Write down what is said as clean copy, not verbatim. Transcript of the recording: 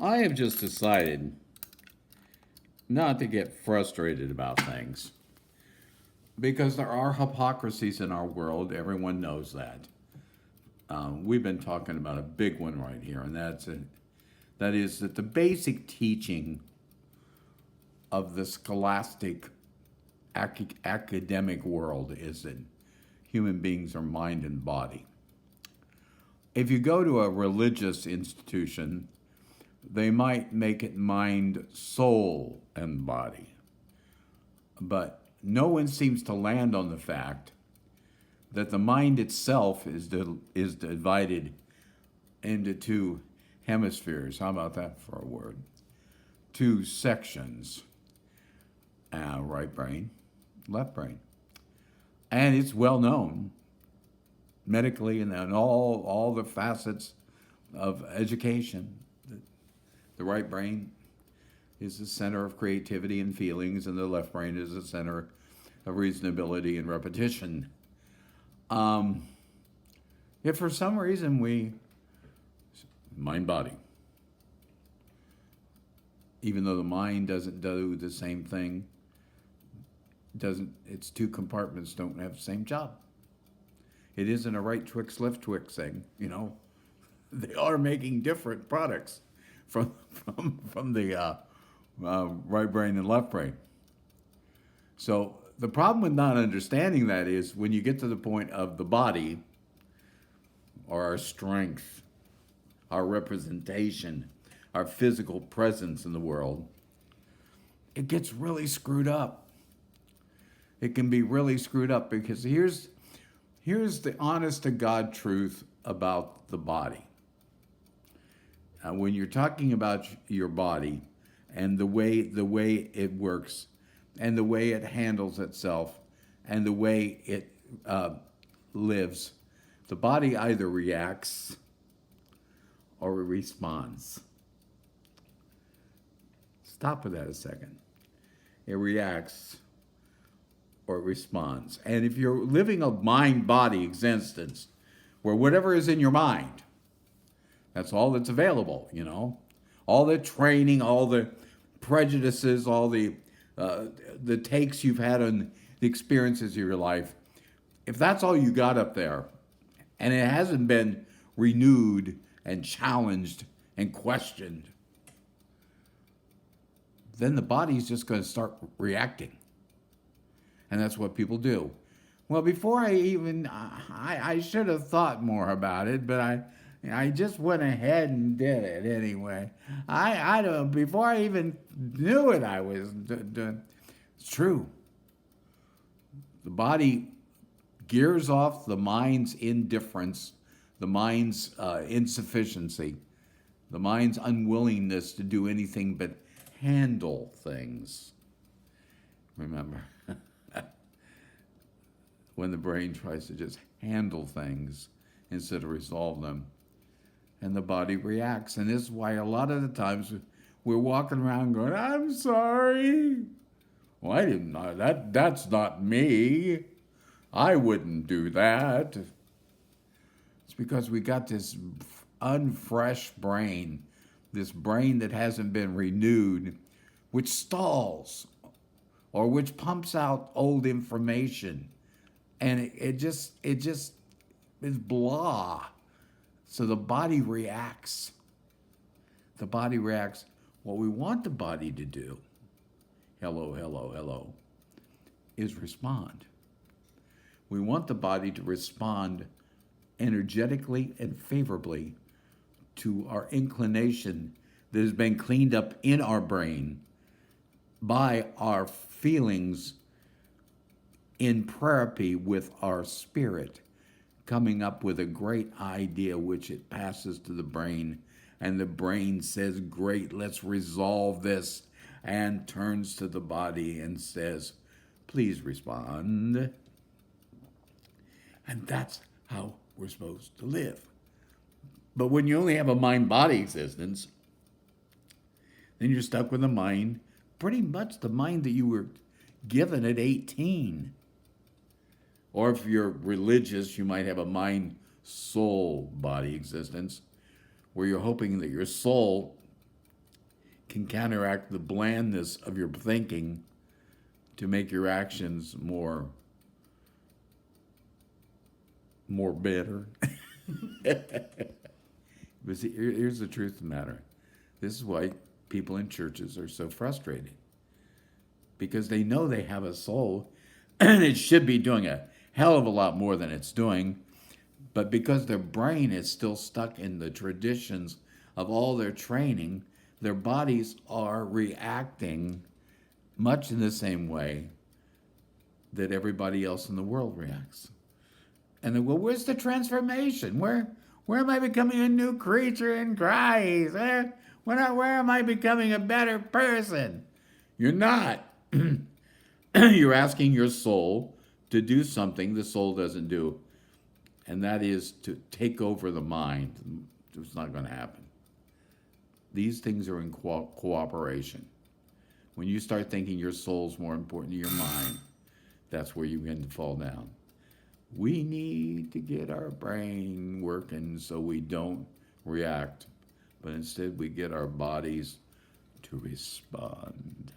I have just decided not to get frustrated about things because there are hypocrisies in our world. Everyone knows that. We've been talking about a big one right here, and that is that the basic teaching of the scholastic academic world is that human beings are mind and body. If you go to a religious institution, they might make it mind, soul, and body. But no one seems to land on the fact that the mind itself is divided into two hemispheres. How about that for a word? Two sections, right brain, left brain. And it's well known medically and in all the facets of education. The right brain is the center of creativity and feelings, and the left brain is the center of reasonability and repetition. If for some reason mind body, even though the mind doesn't do the same thing, its two compartments don't have the same job. It isn't a right Twix, left Twix thing, They are making different products from the right brain and left brain. So the problem with not understanding that is when you get to the point of the body, or our strength, our representation, our physical presence in the world, it gets really screwed up. It can be really screwed up because here's the honest to God truth about the body. When you're talking about your body and the way it works and the way it handles itself and the way it lives, the body either reacts or it responds. Stop with that a second. It reacts or it responds. And if you're living a mind-body existence where whatever is in your mind, that's all that's available, all the training, all the prejudices, all the takes you've had on the experiences of your life, if that's all you got up there and it hasn't been renewed and challenged and questioned, then the body's just going to start reacting. And that's what people do. Well, before I should have thought more about it, but I just went ahead and did it anyway. I don't, before I even knew it, I was doing. It's true. The body gears off the mind's indifference, the mind's insufficiency, the mind's unwillingness to do anything but handle things. Remember, when the brain tries to just handle things instead of resolve them, and the body reacts. And this is why a lot of the times we're walking around going, I'm sorry. Well, I didn't know that. That's not me. I wouldn't do that. It's because we got this unfresh brain, this brain that hasn't been renewed, which stalls or which pumps out old information. And it just is blah. So the body reacts. The body reacts. What we want the body to do, hello, is respond. We want the body to respond energetically and favorably to our inclination that has been cleaned up in our brain by our feelings in therapy with our spirit, coming up with a great idea which it passes to the brain, and the brain says, great, let's resolve this, and turns to the body and says, please respond. And that's how we're supposed to live. But when you only have a mind-body existence, then you're stuck with a mind, pretty much the mind that you were given at 18. Or if you're religious, you might have a mind, soul, body existence, where you're hoping that your soul can counteract the blandness of your thinking to make your actions more better. But see, here's the truth of the matter. This is why people in churches are so frustrated. Because they know they have a soul and it should be doing a hell of a lot more than it's doing. But because their brain is still stuck in the traditions of all their training, their bodies are reacting much in the same way that everybody else in the world reacts. And then, well, where's the transformation? Where am I becoming a new creature in Christ? Where am I becoming a better person? You're not. You're asking your soul to do something the soul doesn't do. And that is to take over the mind. It's not going to happen. These things are in cooperation. When you start thinking your soul's more important than your mind, that's where you begin to fall down. We need to get our brain working so we don't react, but instead we get our bodies to respond.